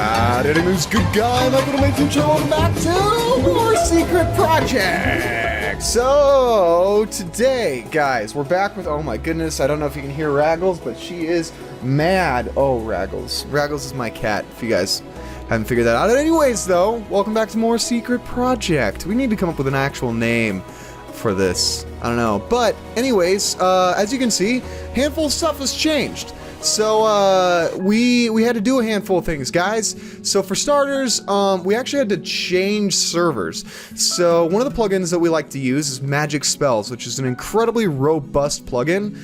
Howdy, this good guy, Michael to my future. Welcome back to more Secret Project. So today, guys, we're back with, oh my goodness, I don't know if you can hear Raggles, but she is mad. Oh, Raggles. Raggles is my cat, if you guys haven't figured that out. Anyways, though, welcome back to more Secret Project. We need to come up with an actual name for this. I don't know. But anyways, as you can see, handful of stuff has changed. So we had to do a handful of things, guys. So for starters, we actually had to change servers. So one of the plugins that we like to use is Magic Spells, which is an incredibly robust plugin.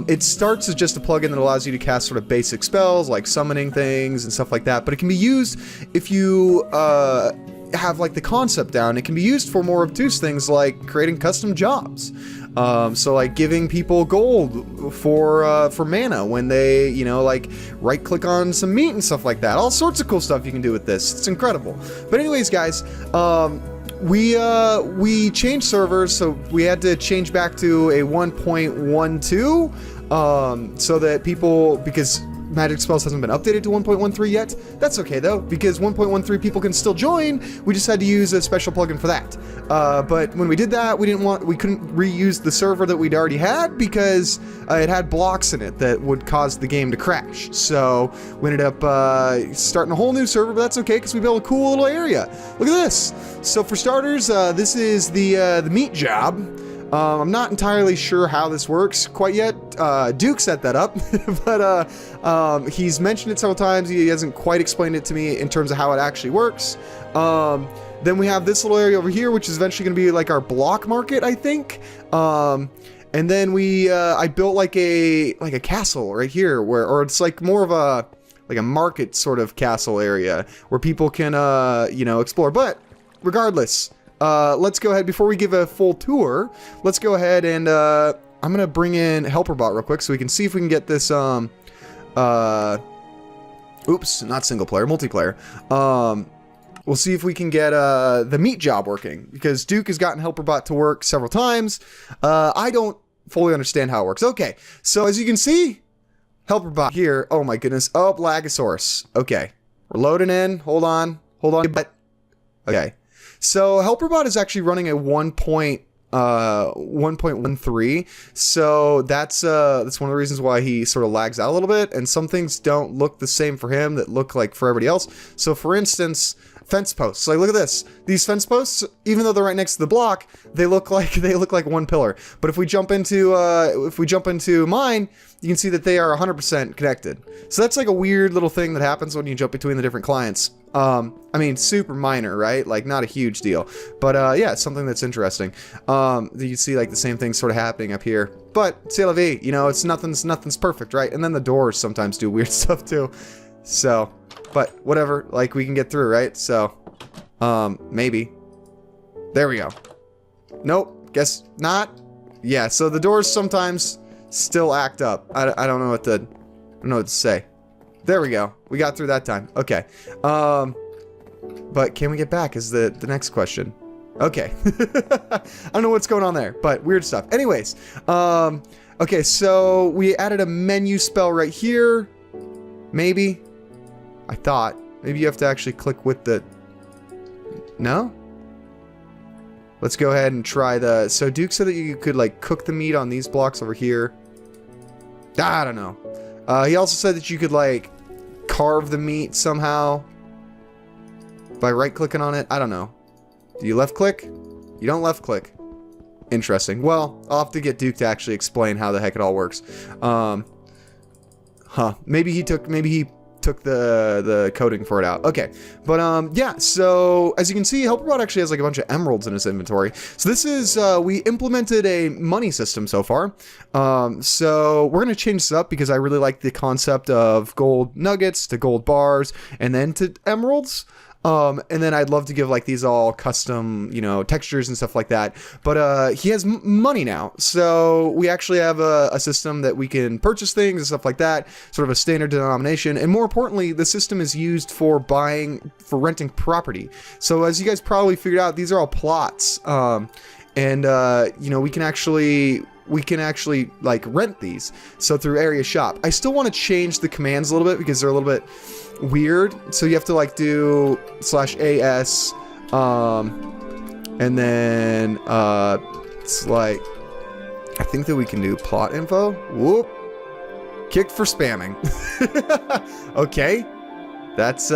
It starts as just a plugin that allows you to cast sort of basic spells like summoning things and stuff like that, but it can be used if you have like the concept down. It can be used for more obtuse things like creating custom jobs. So like giving people gold for mana when they, you know, like right click on some meat and stuff like that. All sorts of cool stuff you can do with this. It's incredible. But anyways, guys, we changed servers, so we had to change back to a 1.12, so that people, because Magic Spells hasn't been updated to 1.13 yet. That's okay though, because 1.13 people can still join. We just had to use a special plugin for that. But when we did that, we couldn't reuse the server that we'd already had because it had blocks in it that would cause the game to crash. So we ended up starting a whole new server, but that's okay because we built a cool little area. Look at this. So for starters, this is the meat job. I'm not entirely sure how this works quite yet. Duke set that up, but he's mentioned it several times. He hasn't quite explained it to me in terms of how it actually works. Then we have this little area over here, which is eventually going to be like our block market, I think. And then I built like a castle right here, or it's like more of a market sort of castle area where people can you know, explore. But regardless. Let's go ahead, before we give a full tour, let's go ahead and, I'm gonna bring in HelperBot real quick so we can see if we can get this, oops, not single player, multiplayer. We'll see if we can get, the meat job working, because Duke has gotten HelperBot to work several times. I don't fully understand how it works. Okay, so as you can see, HelperBot here, oh my goodness, oh, Lagosaurus. Okay, we're loading in, hold on, okay. So HelperBot is actually running a 1.13, so that's one of the reasons why he sort of lags out a little bit, and some things don't look the same for him that look like for everybody else. So for instance, fence posts. Like look at this. These fence posts, even though they're right next to the block, they look like one pillar. But if we jump into mine, you can see that they are 100% connected. So that's like a weird little thing that happens when you jump between the different clients. I mean, super minor, right? Like not a huge deal, but yeah, it's something that's interesting. You see like the same thing sort of happening up here, but c'est la vie, you know, it's nothing's perfect, right? And then the doors sometimes do weird stuff too. So, but whatever, like we can get through, right? So, maybe. There we go. Nope, guess not. Yeah, so the doors sometimes still act up. I don't know what to say. There we go. We got through that time. Okay. But can we get back is the next question. Okay. I don't know what's going on there, but weird stuff. Anyways, okay, so we added a menu spell right here. Maybe. I thought. Maybe you have to actually click with the... No? Let's go ahead and try the... So Duke said that you could like cook the meat on these blocks over here. I don't know. He also said that you could like carve the meat somehow by right-clicking on it. I don't know. Do you left-click? You don't left-click. Interesting. Well, I'll have to get Duke to actually explain how the heck it all works. Maybe he took the coding for it out. Okay, but yeah, so as you can see, HelperBot actually has like a bunch of emeralds in his inventory. So this is, we implemented a money system so far. So we're gonna change this up because I really like the concept of gold nuggets to gold bars and then to emeralds. And then I'd love to give like these all custom, you know, textures and stuff like that. But he has money now, so we actually have a system that we can purchase things and stuff like that, sort of a standard denomination. And more importantly, the system is used for renting property. So as you guys probably figured out, these are all plots. You know, we can actually we can actually like rent these. So through area shop, I still want to change the commands a little bit because they're a little bit weird. So you have to like do /AS, and then it's like, I think that we can do plot info. Whoop. Kicked for spamming. Okay. That's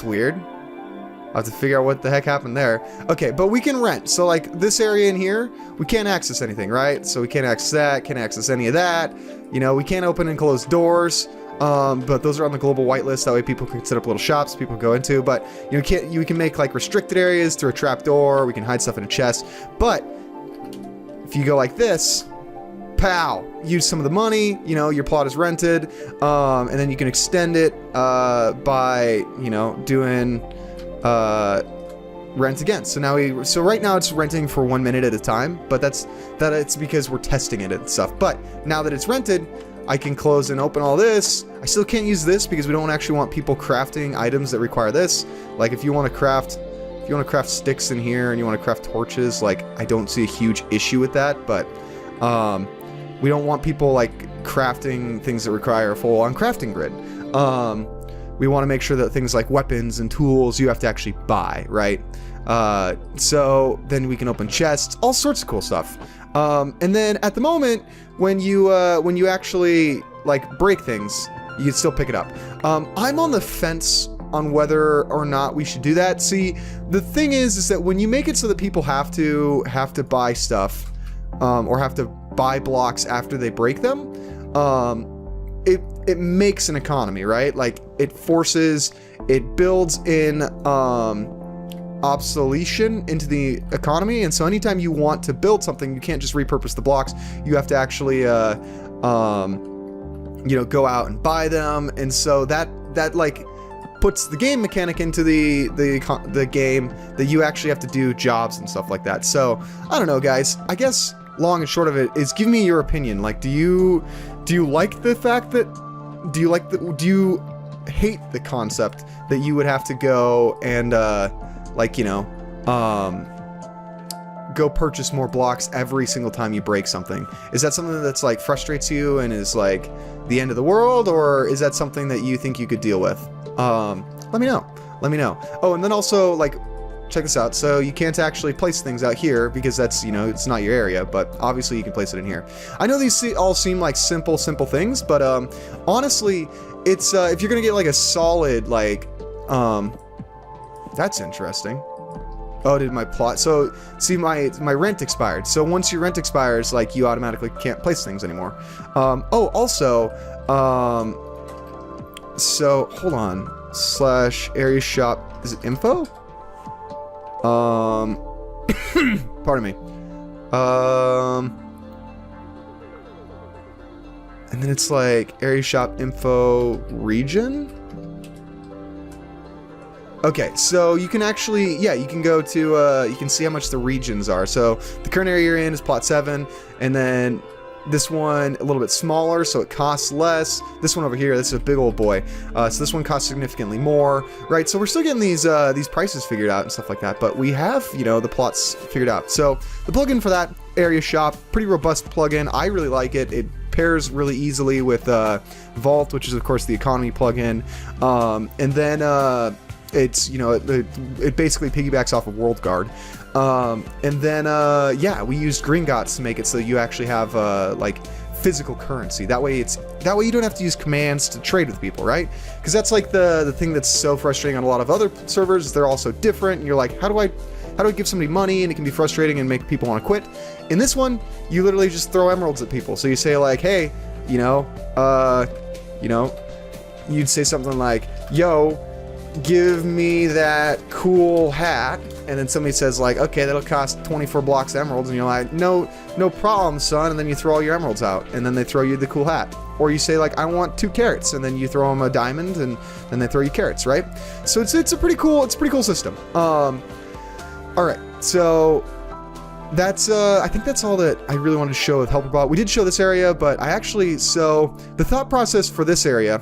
weird. I'll have to figure out what the heck happened there. Okay, but we can rent. So like this area in here, we can't access anything, right? So we can't access that, can't access any of that. You know, we can't open and close doors. But those are on the global whitelist. That way people can set up little shops people go into. But you know, you can make like restricted areas through a trap door. We can hide stuff in a chest. But if you go like this, pow, use some of the money, you know, your plot is rented, and then you can extend it by, you know, doing rent again. So now so right now it's renting for 1 minute at a time, but it's because we're testing it and stuff. But now that it's rented, I can close and open all this. I still can't use this because we don't actually want people crafting items that require this. Like if you want to craft sticks in here and you want to craft torches, like I don't see a huge issue with that, but we don't want people like crafting things that require a full-on crafting grid. We want to make sure that things like weapons and tools you have to actually buy, right? So then we can open chests, all sorts of cool stuff. And then at the moment, when you actually like break things, you can still pick it up. I'm on the fence on whether or not we should do that. See, the thing is that when you make it so that people have to buy stuff, or have to buy blocks after they break them, it makes an economy, right? Like it builds in obsolescence into the economy, and so anytime you want to build something, you can't just repurpose the blocks. You have to actually you know, go out and buy them, and so that like puts the game mechanic into the game that you actually have to do jobs and stuff like that. So I don't know, guys. I guess long and short of it is, give me your opinion. Like, do you like the fact that do you hate the concept that you would have to go and like, you know, go purchase more blocks every single time you break something? Is that something that's like frustrates you and is like the end of the world, or is that something that you think you could deal with? Let me know. Oh, and then also, like, check this out. So you can't actually place things out here because that's, you know, it's not your area, but obviously you can place it in here. I know these all seem like simple things, but honestly, it's if you're gonna get like a solid, like, that's interesting. Oh, did my plot? So see, my rent expired. So once your rent expires, like, you automatically can't place things anymore. Oh, also, so hold on, /area shop, is it info? Pardon me. And then it's like area shop info region. Okay, so you can actually, yeah, you can go to, you can see how much the regions are. So the current area you're in is plot 7, and then this one a little bit smaller, so it costs less. This one over here, this is a big old boy. So this one costs significantly more, right? So we're still getting these prices figured out and stuff like that, but we have, you know, the plots figured out. So the plugin for that area shop, pretty robust plugin. I really like it. It pairs really easily with Vault, which is of course the economy plugin, and then it's, you know, it basically piggybacks off of WorldGuard. And then, yeah, we used Gringotts to make it so you actually have, like, physical currency. That way you don't have to use commands to trade with people, right? Because that's, like, the thing that's so frustrating on a lot of other servers. They're all so different, and you're like, how do I give somebody money? And it can be frustrating and make people want to quit. In this one, you literally just throw emeralds at people. So you say, like, hey, you know, you'd say something like, yo, give me that cool hat, and then somebody says, like, okay, that'll cost 24 blocks of emeralds, and you're like, no problem, son, and then you throw all your emeralds out, and then they throw you the cool hat. Or you say, like, I want 2 carrots, and then you throw them a diamond, and then they throw you carrots, right? So it's a pretty cool system. All right, so that's I think that's all that I really wanted to show with HelperBot. We did show this area, but so the thought process for this area,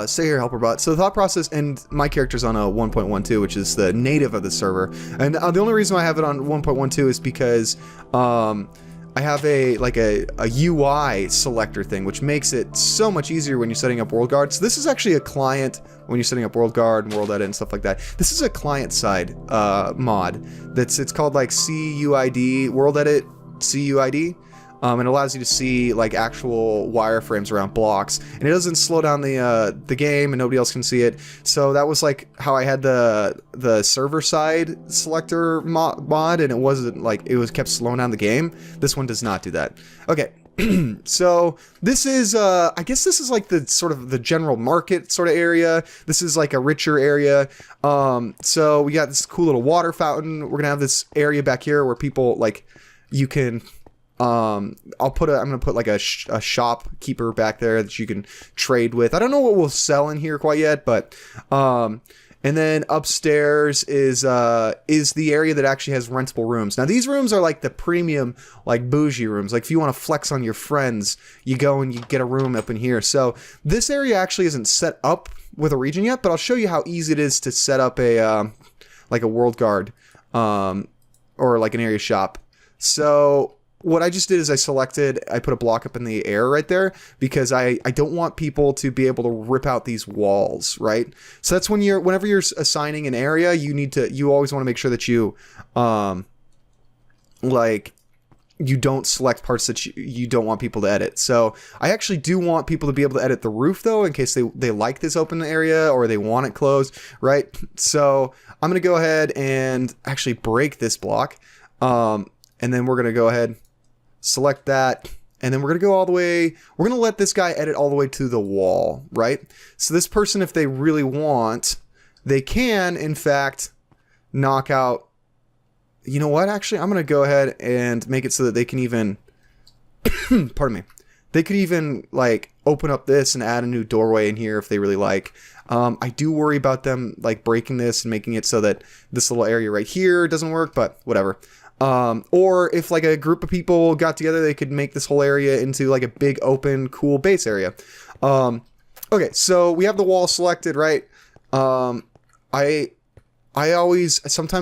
Stay here, helper bot. So the thought process, and my character's on a 1.12, which is the native of the server. And the only reason why I have it on 1.12 is because I have a UI selector thing, which makes it so much easier when you're setting up World Guard. So this is actually a client when you're setting up World Guard and World Edit and stuff like that. This is a client side mod. It's called like CUID, World Edit CUID. And it allows you to see like actual wireframes around blocks, and it doesn't slow down the game, and nobody else can see it. So that was like how I had the server side selector mod, and it wasn't like it kept slowing down the game. This one does not do that. Okay. So this is I guess this is like the sort of the general market sort of area. This is like a richer area. So we got this cool little water fountain. We're gonna have this area back here where people like you can I'm gonna put like a shopkeeper back there that you can trade with. I don't know what we'll sell in here quite yet, but and then upstairs is the area that actually has rentable rooms. Now these rooms are like the premium, like bougie rooms. Like if you want to flex on your friends, you go and you get a room up in here. So this area actually isn't set up with a region yet, but I'll show you how easy it is to set up a like a World Guard or like an area shop. So what I just did is I put a block up in the air right there because I don't want people to be able to rip out these walls, right? So that's whenever you're assigning an area, you always want to make sure that you you don't select parts that you don't want people to edit. So I actually do want people to be able to edit the roof though, in case they like this open area or they want it closed, right? So I'm going to go ahead and actually break this block. And then we're going to go ahead, select that, and then we're going to go all the way, we're going to let this guy edit all the way to the wall, right? So this person, if they really want, they can, in fact, knock out, you know what, actually, I'm going to go ahead and make it so that they can even, pardon me, they could even, like, open up this and add a new doorway in here if they really like. I do worry about them, like, breaking this and making it so that this little area right here doesn't work, but whatever. Or if like a group of people got together, they could make this whole area into like a big open cool base area. Okay, so we have the wall selected, right? Sometimes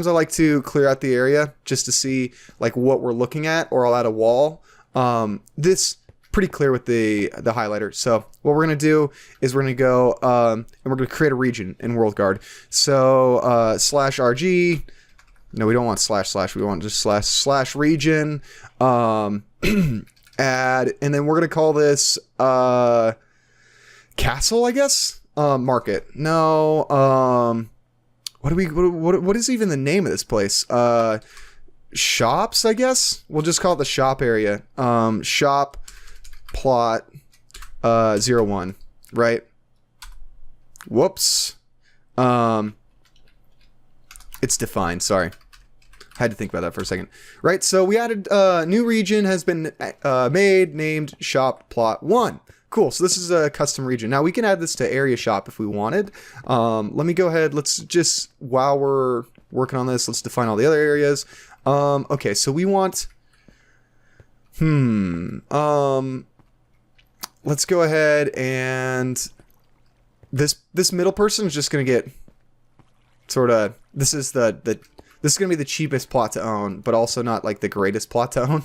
I like to clear out the area just to see like what we're looking at, or I'll add a wall. This pretty clear with the highlighter. So what we're gonna do is we're gonna go and we're gonna create a region in World Guard. So /RG. No, we don't want // we want just / region, add, and then we're going to call this, castle, I guess? Market. No, what is even the name of this place? Shops, I guess? We'll just call it the shop area. Shop plot, 01, right? Whoops. It's defined, sorry. I had to think about that for a second. Right, so we added new region has been made, named shop plot 1. Cool, so this is a custom region. Now we can add this to area shop if we wanted. Let me go ahead, let's just, while we're working on this, let's define all the other areas. Okay, so we want, let's go ahead and this middle person is just gonna get sort of, this is this is going to be the cheapest plot to own, but also not like the greatest plot to own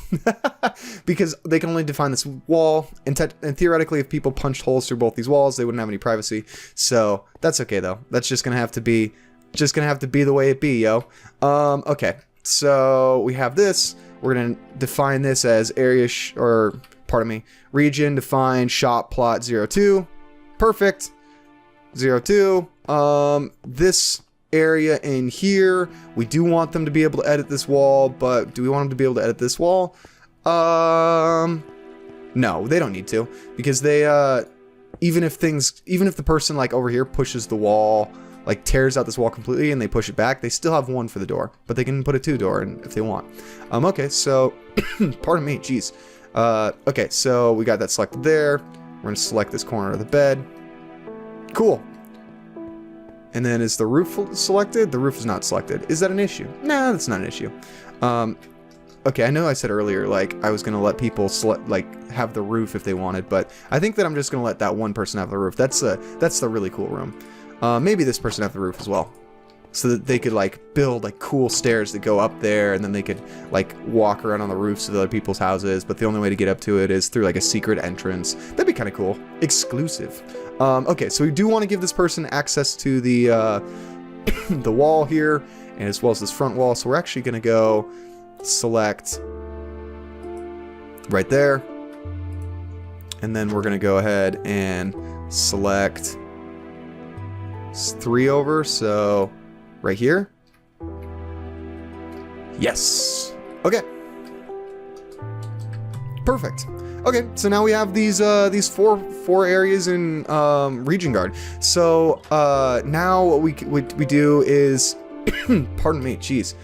because they can only define this wall. And theoretically, if people punched holes through both these walls, they wouldn't have any privacy. So that's okay though. That's just going to have to be, the way it be, yo. Okay. So we have this, we're going to define this as region, define shop plot 02. Perfect. 02. This area in here, we do want them to be able to edit this wall, but do we want them to be able to edit this wall? No, they don't need to, because they even if the person like over here pushes the wall, like tears out this wall completely and they push it back, they still have 1 for the door, but they can put a 2 door in if they want. Okay, so pardon me, jeez. Okay, so we got that selected there. We're gonna select this corner of the bed. Cool. And then is the roof selected? The roof is not selected. Is that an issue? Nah, that's not an issue. okay, I know I said earlier, like, I was gonna let people like have the roof if they wanted, but I think that I'm just gonna let that one person have the roof. That's the really cool room. Maybe this person have the roof as well, so that they could like build like cool stairs that go up there, and then they could like walk around on the roofs of other people's houses, but the only way to get up to it is through like a secret entrance. That'd be kind of cool. Exclusive. Okay, so we do want to give this person access to the the wall here, and as well as this front wall, so we're actually gonna go select right there, and then we're gonna go ahead and select 3 over, so right here. Yes. Okay. Perfect. Okay, so now we have these four areas in Region Guard. So now what we do is, pardon me, jeez,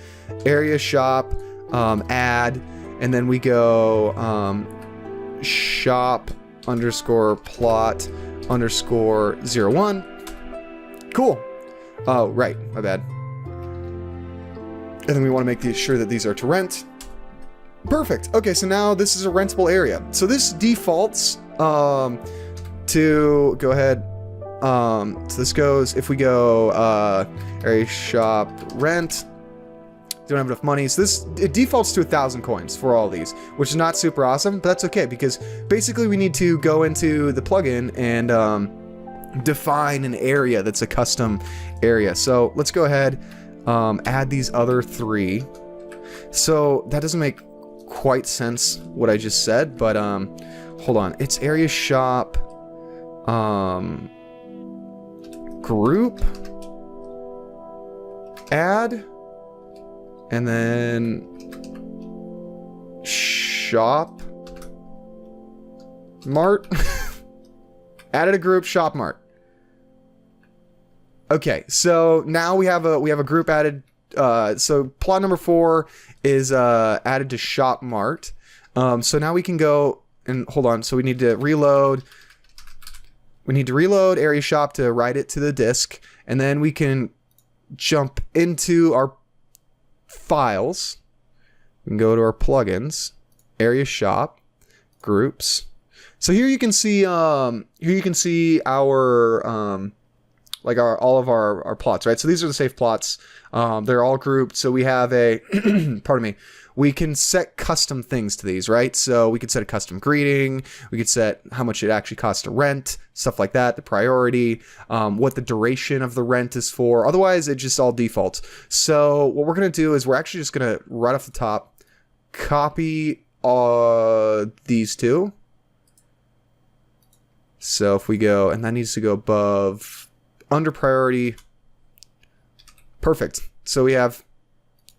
area shop, add, and then we go shop underscore plot underscore 01. Cool. Oh, right, my bad. And then we want to make sure that these are to rent. Perfect. Okay, so now this is a rentable area. So this defaults to go ahead. So this goes, if we go area shop rent, don't have enough money. So it defaults to 1,000 coins for all these, which is not super awesome, but that's okay, because basically we need to go into the plugin and define an area that's a custom area. So let's go ahead, add these other 3. So that doesn't make quite sense what I just said, but hold on. It's area shop group add, and then shop mart. Added a group, shop mart. Okay, so now we have a group added. So plot number 4 is added to shop mart. So now we can go and hold on. So we need to reload. We need to reload area shop to write it to the disk, and then we can jump into our files. We can go to our plugins, area shop, groups. So here you can see our like all of our plots, right? So these are the safe plots. They're all grouped. So we have a, pardon me, we can set custom things to these, right? So we could set a custom greeting. We could set how much it actually costs to rent, stuff like that, the priority, what the duration of the rent is for. Otherwise, it just all defaults. So what we're going to do is we're actually just going to, right off the top, copy these 2. So if we go, and that needs to go above, under priority. Perfect. So we have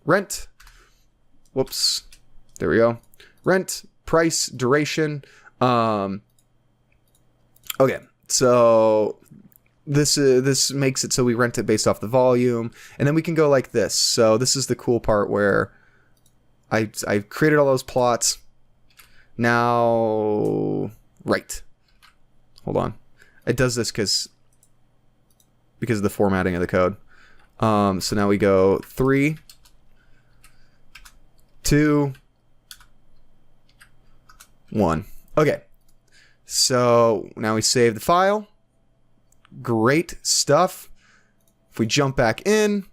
rent. Whoops. There we go. Rent, price, duration. Okay. So this makes it so we rent it based off the volume, and then we can go like this. So this is the cool part where I've created all those plots. Now, right. Hold on. It does this because of the formatting of the code. So now we go 3, 2, 1. Okay. So now we save the file. Great stuff. If we jump back in,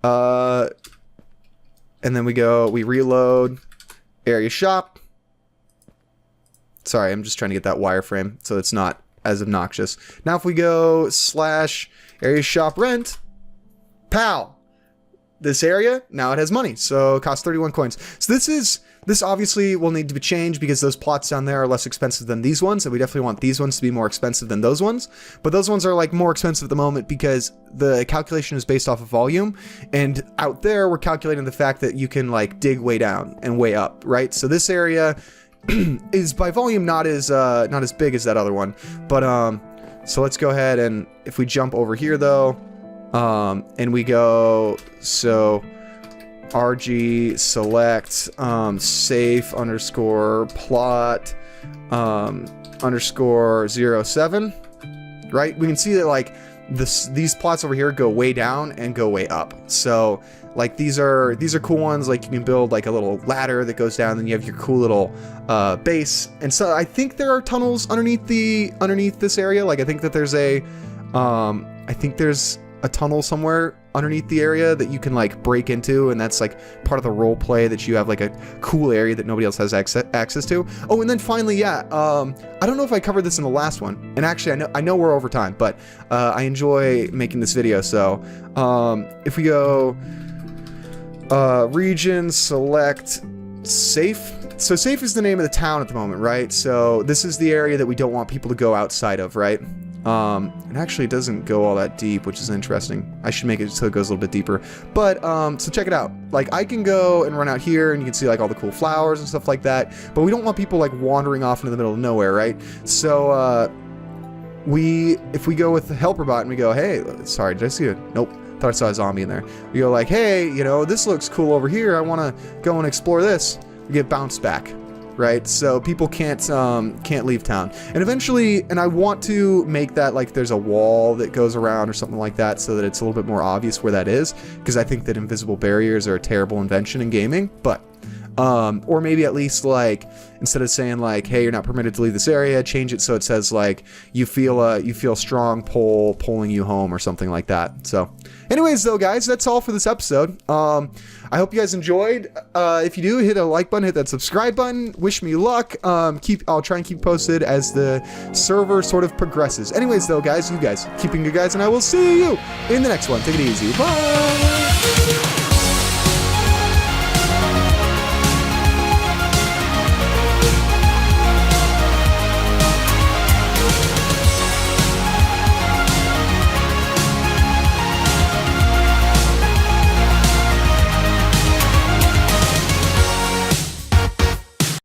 and then we reload area shop. Sorry, I'm just trying to get that wireframe so it's not as obnoxious. Now if we go / area shop rent, pow, this area, now it has money, so it costs 31 coins. So this obviously will need to be changed because those plots down there are less expensive than these ones, and we definitely want these ones to be more expensive than those ones. But those ones are like more expensive at the moment because the calculation is based off of volume, and out there we're calculating the fact that you can like dig way down and way up, right? So this area is by volume not as big as that other one, but so let's go ahead, and if we jump over here though, and we go, so RG select safe underscore plot underscore 07, right? We can see that like these plots over here go way down and go way up. So like these are cool ones. Like you can build like a little ladder that goes down, then you have your cool little base. And so I think there are tunnels underneath this area. Like I think that there's a tunnel somewhere underneath the area that you can like break into, and that's like part of the role play, that you have like a cool area that nobody else has access to. Oh, and then finally, yeah, I don't know if I covered this in the last one, and actually I know we're over time, but I enjoy making this video. So if we go region, select safe. So safe is the name of the town at the moment, right? So this is the area that we don't want people to go outside of, right? It actually doesn't go all that deep, which is interesting. I should make it so it goes a little bit deeper. But, so check it out. Like, I can go and run out here, and you can see, like, all the cool flowers and stuff like that. But we don't want people, like, wandering off into the middle of nowhere, right? So, if we go with the helper bot and we go, hey, sorry, did I see it? Nope. Thought I saw a zombie in there. We go like, hey, you know, this looks cool over here. I want to go and explore this. We get bounced back. Right, so people can't leave town, and eventually, and I want to make that like there's a wall that goes around or something like that, so that it's a little bit more obvious where that is, because I think that invisible barriers are a terrible invention in gaming. But or maybe at least like instead of saying like, hey, you're not permitted to leave this area, change it so it says like you feel strong pull pulling you home or something like that. So anyways though, guys, that's all for this episode. I hope you guys enjoyed. If you do, hit a like button, hit that subscribe button. Wish me luck. I'll try and keep posted as the server sort of progresses. Anyways though, guys, you guys keeping good, guys, and I will see you in the next one. Take it easy. Bye.